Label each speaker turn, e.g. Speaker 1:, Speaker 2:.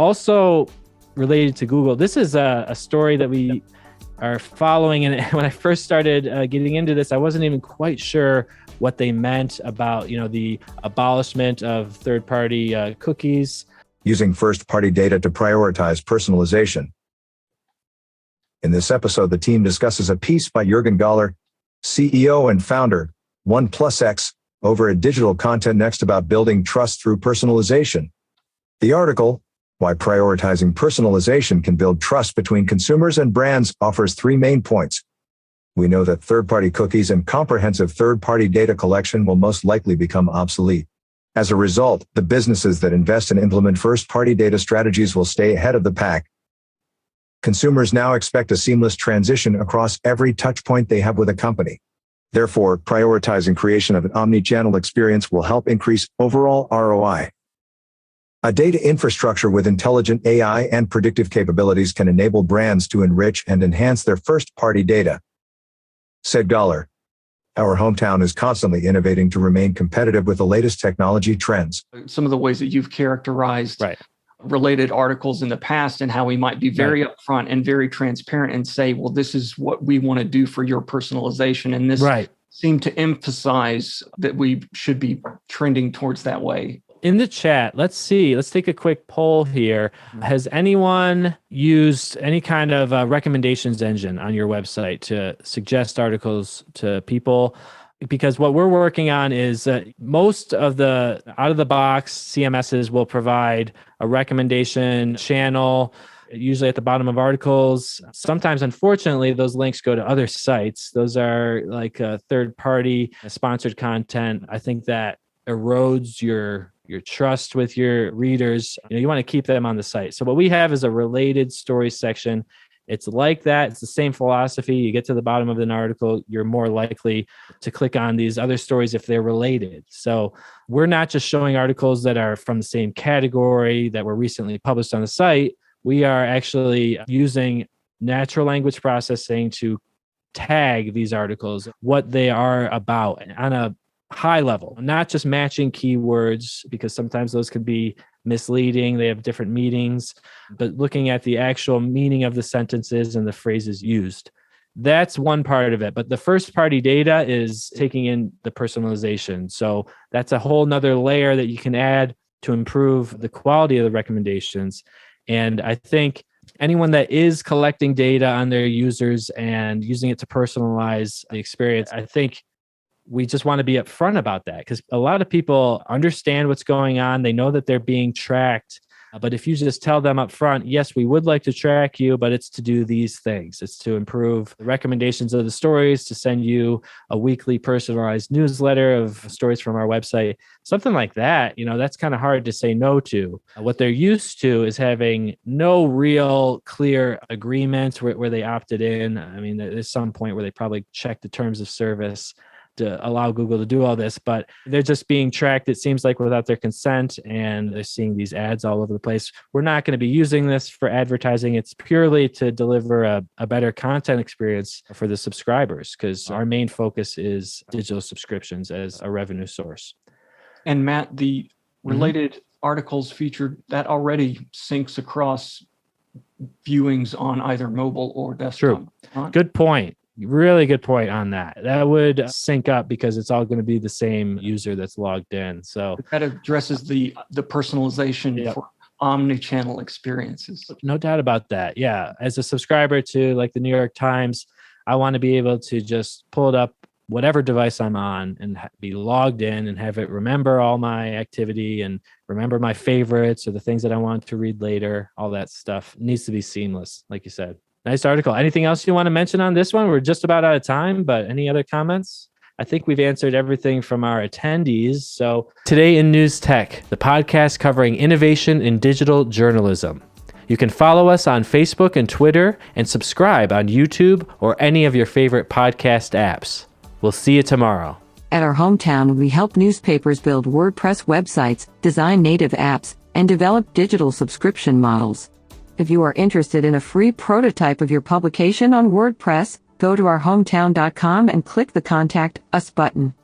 Speaker 1: Also related to Google, this is a story that we are following. And when I first started getting into this, I wasn't even quite sure what they meant about, the abolishment of third-party cookies.
Speaker 2: Using first-party data to prioritize personalization. In this episode, the team discusses a piece by Jürgen Galler, CEO and founder, OnePlusX, over at Digital Content Next about building trust through personalization. The article, Why Prioritizing Personalization Can Build Trust Between Consumers and Brands, offers 3 main points. We know that third-party cookies and comprehensive third-party data collection will most likely become obsolete. As a result, the businesses that invest and implement first-party data strategies will stay ahead of the pack. Consumers now expect a seamless transition across every touchpoint they have with a company. Therefore, prioritizing creation of an omni-channel experience will help increase overall ROI. A data infrastructure with intelligent AI and predictive capabilities can enable brands to enrich and enhance their first-party data. Said Galler, our hometown is constantly innovating to remain competitive with the latest technology trends.
Speaker 3: Some of the ways that you've characterized related articles in the past and how we might be very upfront and very transparent and say, well, this is what we want to do for your personalization. And this seemed to emphasize that we should be trending towards that way.
Speaker 1: In the chat, let's take a quick poll here. Has anyone used any kind of recommendations engine on your website to suggest articles to people? Because what we're working on is most of the out-of-the-box CMSs will provide a recommendation channel, usually at the bottom of articles. Sometimes, unfortunately, those links go to other sites. Those are like third-party sponsored content. I think that erodes your trust with your readers. You want to keep them on the site. So what we have is a related stories section. It's like that. It's the same philosophy. You get to the bottom of an article, you're more likely to click on these other stories if they're related. So we're not just showing articles that are from the same category that were recently published on the site. We are actually using natural language processing to tag these articles, what they are about on a high level, not just matching keywords, because sometimes those can be misleading. They have different meanings, but looking at the actual meaning of the sentences and the phrases used. That's one part of it. But the first party data is taking in the personalization. So that's a whole nother layer that you can add to improve the quality of the recommendations. And I think anyone that is collecting data on their users and using it to personalize the experience, I think we just want to be upfront about that, because a lot of people understand what's going on. They know that they're being tracked. But if you just tell them up front, yes, we would like to track you, but it's to do these things. It's to improve the recommendations of the stories, to send you a weekly personalized newsletter of stories from our website, something like that. That's kind of hard to say no to. What they're used to is having no real clear agreement where they opted in. I mean, there's some point where they probably check the terms of service to allow Google to do all this, but they're just being tracked, it seems like, without their consent, and they're seeing these ads all over the place. We're not going to be using this for advertising. It's purely to deliver a better content experience for the subscribers, because our main focus is digital subscriptions as a revenue source.
Speaker 3: And Matt, the related articles featured that already syncs across viewings on either mobile or desktop.
Speaker 1: True. Good point. Really good point on that. That would sync up because it's all going to be the same user that's logged in. So
Speaker 3: that addresses the personalization for omni-channel experiences.
Speaker 1: No doubt about that. Yeah. As a subscriber to like the New York Times, I want to be able to just pull it up whatever device I'm on and be logged in and have it remember all my activity and remember my favorites or the things that I want to read later. All that stuff needs to be seamless, like you said. Nice article. Anything else you want to mention on this one? We're just about out of time, but any other comments? I think we've answered everything from our attendees. So Today in News Tech, the podcast covering innovation in digital journalism. You can follow us on Facebook and Twitter and subscribe on YouTube or any of your favorite podcast apps. We'll see you tomorrow.
Speaker 4: At our hometown, we help newspapers build WordPress websites, design native apps, and develop digital subscription models. If you are interested in a free prototype of your publication on WordPress, go to ourhometown.com and click the Contact Us button.